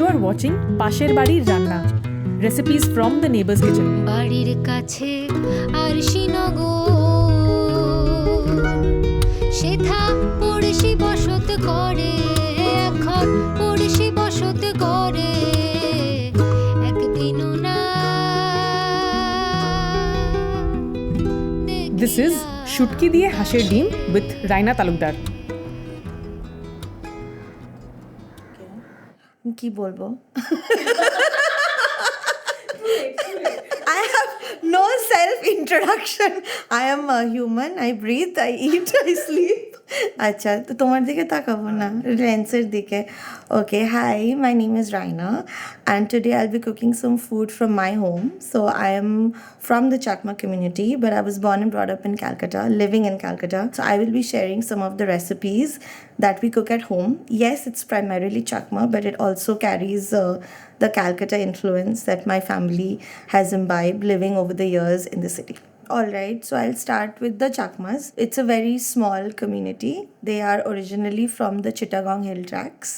are watching Pasher Barir Ranna, recipes from the neighbor's kitchen. বাড়ির কাছে আর শ্রীনগর সেথা পড়শি বসত করে এখন পড়শি বসত করে একদিনও না This is shutki diye haasher deem with Raina Talukder. কি বলবো? I have no self-introduction. I am a human. I breathe, I eat, I sleep. আচ্ছা, তো তোমার দিকে তাকাবো না, লেন্সের দিকে। Okay, hi, my name is Raina and today I'll be cooking some food from my home. So I am from the Chakma community, but I was born and brought up in Calcutta, living in Calcutta. So I will be sharing some of the recipes that we cook at home. Yes, it's primarily Chakma, but it also carries the Calcutta influence that my family has imbibed living over the years in the city. Alright, so I'll start with the Chakmas. It's a very small community. They are originally from the Chittagong hilltracts.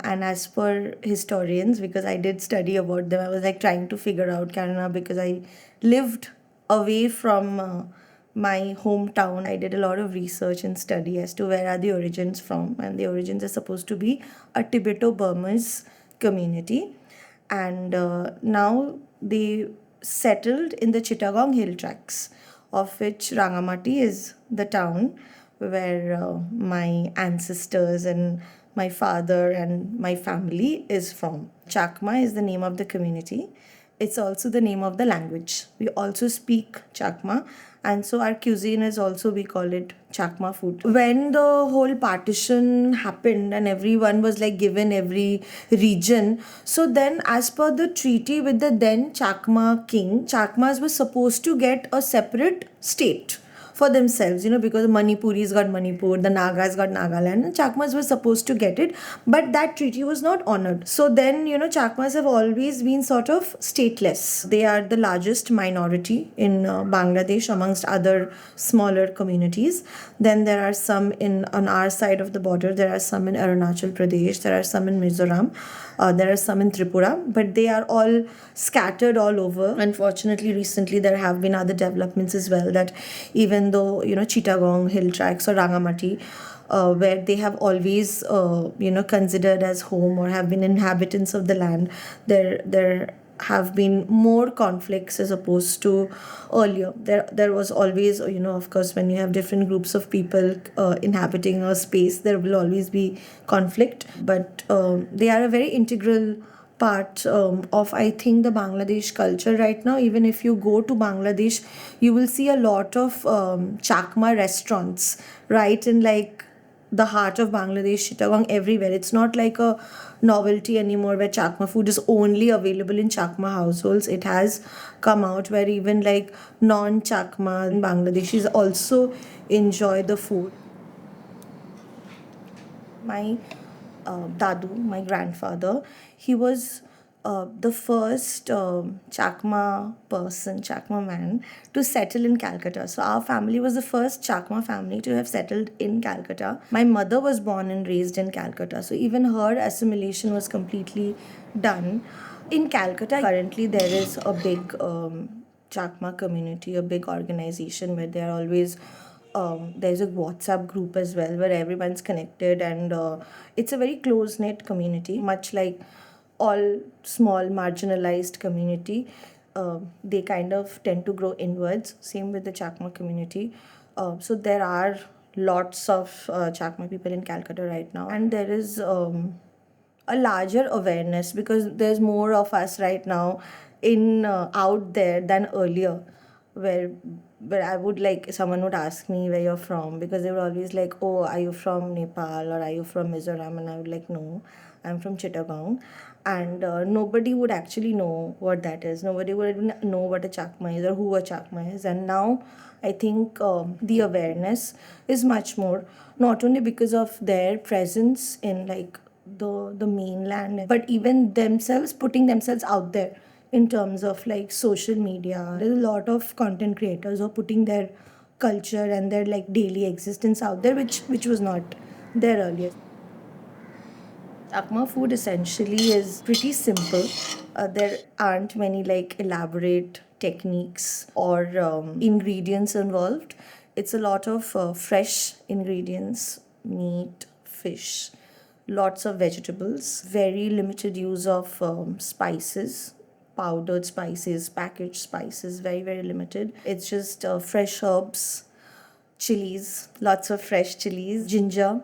And as per historians, because I did study about them, I was like trying to figure out Canada because I lived away from my hometown. I did a lot of research and study as to where are the origins from, and the origins are supposed to be a Tibeto-Burmese community. And now they settled in the Chittagong hilltracts, of which Rangamati is the town where my ancestors and my father and my family is from. Chakma is the name of the community. It's also the name of the language. We also speak Chakma, and so our cuisine is also, we call it Chakma food. When the whole partition happened and everyone was like given every region, so then as per the treaty with the then Chakma king, Chakmas were supposed to get a separate state for themselves, because the Manipuris got Manipur, the Nagas got Nagaland, and Chakmas were supposed to get it, but that treaty was not honored. So then, Chakmas have always been sort of stateless. They are the largest minority in Bangladesh amongst other smaller communities. Then there are some on our side of the border. There are some in Arunachal Pradesh. There are some in Mizoram. There are some in Tripura, but they are all scattered all over. Unfortunately, recently there have been other developments as well, that even though, Chittagong, hilltracts or Rangamati, where they have always, considered as home or have been inhabitants of the land, there have been more conflicts as opposed to earlier. There was always, of course, when you have different groups of people inhabiting a space, there will always be conflict. But they are a very integral part of, I think, the Bangladesh culture right now. Even if you go to Bangladesh, you will see a lot of Chakma restaurants, right? In like the heart of Bangladesh, Chittagong, everywhere. It's not like a novelty anymore where Chakma food is only available in Chakma households. It has come out where even like non-Chakma Bangladeshis also enjoy the food. My Dadu, my grandfather, he was the first Chakma person, Chakma man, to settle in Calcutta. So our family was the first Chakma family to have settled in Calcutta. My mother was born and raised in Calcutta, so even her assimilation was completely done. In Calcutta, currently there is a big Chakma community, a big organization where they are always there's a WhatsApp group as well where everyone's connected, and it's a very close-knit community, much like all small marginalized community. They kind of tend to grow inwards. Same with the Chakma community. So there are lots of Chakma people in Calcutta right now, and there is a larger awareness because there's more of us right now in out there than earlier, where I would like, someone would ask me where you're from, because they were always like, oh, are you from Nepal or are you from Mizoram? And I would like, no, I'm from Chittagong. And nobody would actually know what that is. Nobody would even know what a Chakma is or who a Chakma is. And now I think the awareness is much more, not only because of their presence in like the mainland, but even themselves putting themselves out there in terms of like social media. There's a lot of content creators who are putting their culture and their like daily existence out there, which was not there earlier. Chakma food essentially is pretty simple. There aren't many like elaborate techniques or ingredients involved. It's a lot of fresh ingredients, meat, fish, lots of vegetables, very limited use of spices, powdered spices, packaged spices, very, very limited. It's just fresh herbs, chilies, lots of fresh chilies, ginger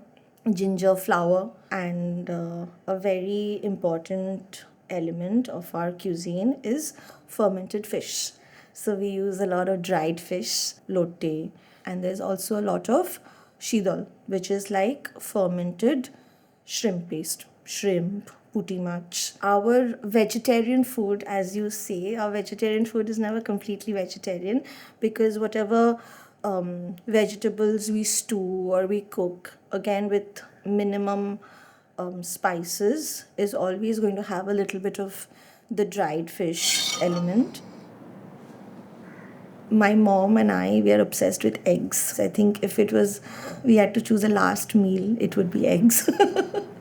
flower, and a very important element of our cuisine is fermented fish. So we use a lot of dried fish, lote, and there's also a lot of shidol, which is like fermented shrimp paste, shrimp, putti mach. Our vegetarian food, as you say, our vegetarian food is never completely vegetarian because whatever vegetables we stew or we cook, again with minimum spices, is always going to have a little bit of the dried fish element. My mom and I, we are obsessed with eggs. I think if it was, we had to choose a last meal, it would be eggs. There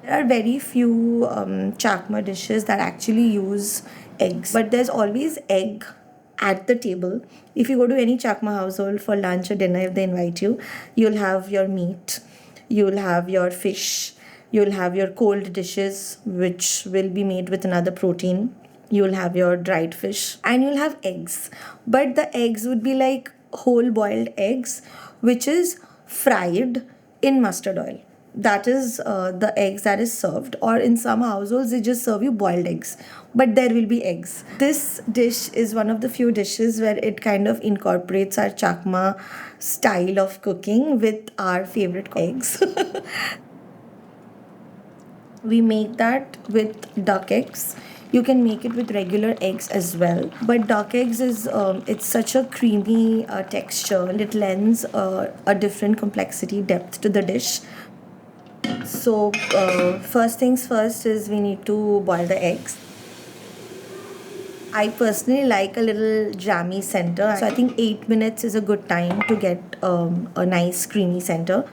are very few Chakma dishes that actually use eggs, but there's always egg at the table. If you go to any Chakma household for lunch or dinner, if they invite you, you'll have your meat, you'll have your fish, you'll have your cold dishes, which will be made with another protein. You'll have your dried fish and you'll have eggs. But the eggs would be like whole boiled eggs, which is fried in mustard oil. That is the eggs that is served. Or in some households, they just serve you boiled eggs. But there will be eggs. This dish is one of the few dishes where it kind of incorporates our Chakma style of cooking with our favorite eggs. We make that with duck eggs. You can make it with regular eggs as well, but duck eggs is it's such a creamy texture. It lends a different complexity, depth to the dish. So first things first is we need to boil the eggs. I personally like a little jammy center, so I think 8 minutes is a good time to get a nice creamy center.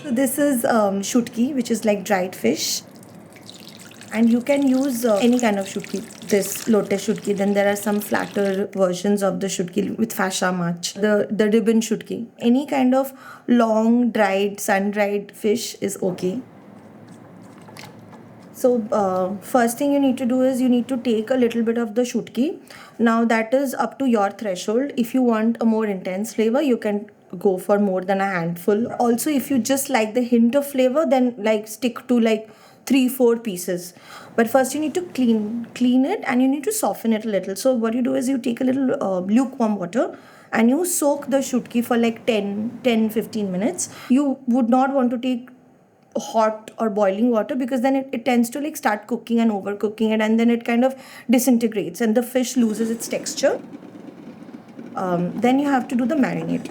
So this is shutki, which is like dried fish. And you can use any kind of shutki. This lote shutki. Then there are some flatter versions of the shutki with fascia much. The ribbon shutki. Any kind of long dried, sun-dried fish is okay. So first thing you need to do is you need to take a little bit of the shutki. Now that is up to your threshold. If you want a more intense flavor, you can go for more than a handful. Also, if you just like the hint of flavor, then like stick to like 3-4 pieces. But first you need to clean it and you need to soften it a little. So what you do is you take a little lukewarm water and you soak the shutki for like 10-15 minutes. You would not want to take hot or boiling water because then it tends to like start cooking and overcooking it, and then it kind of disintegrates and the fish loses its texture. Then you have to do the marinade.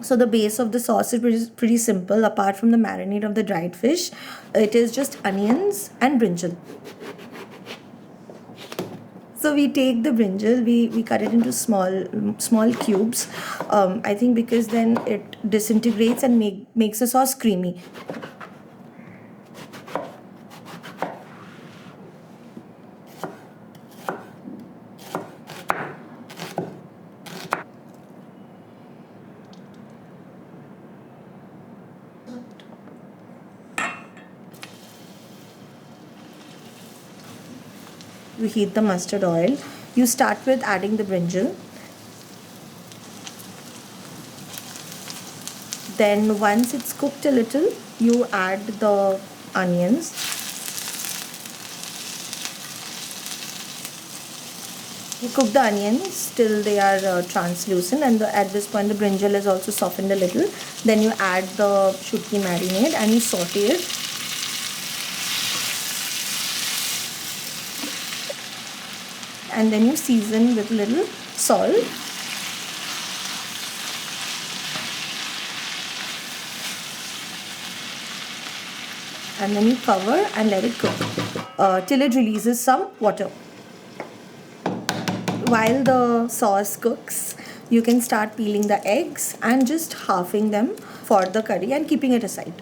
So the base of the sauce is pretty simple. Apart from the marinade of the dried fish, it is just onions and brinjal. So we take the brinjal, we cut it into small cubes. I think because then it disintegrates and makes the sauce creamy. You heat the mustard oil. You start with adding the brinjal. Then once it's cooked a little, you add the onions. You cook the onions till they are translucent, and at this point the brinjal is also softened a little. Then you add the shutki marinade and you saute it. And then you season with little salt. And then you cover and let it cook till it releases some water. While the sauce cooks, you can start peeling the eggs and just halving them for the curry and keeping it aside.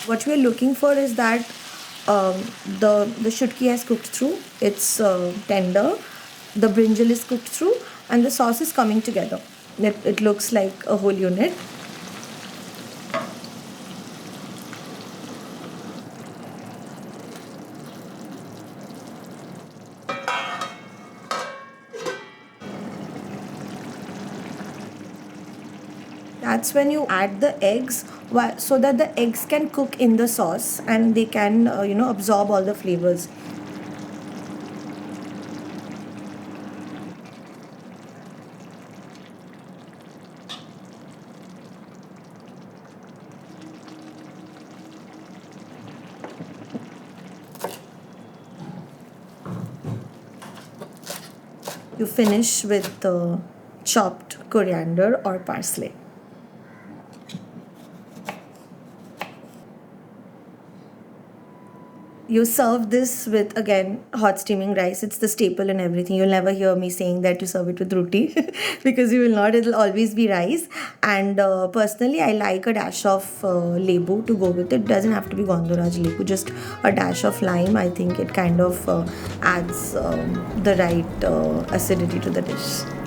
What we are looking for is that the shutki has cooked through, it's tender, the brinjal is cooked through, and the sauce is coming together. It looks like a whole unit. That's when you add the eggs, so that the eggs can cook in the sauce and they can absorb all the flavors. You finish with the chopped coriander or parsley. You serve this with, again, hot steaming rice. It's the staple in everything. You'll never hear me saying that you serve it with roti because you will not. It'll always be rice. And personally, I like a dash of lebu to go with it. Doesn't have to be Gondoraj lebu, just a dash of lime. I think it kind of adds the right acidity to the dish.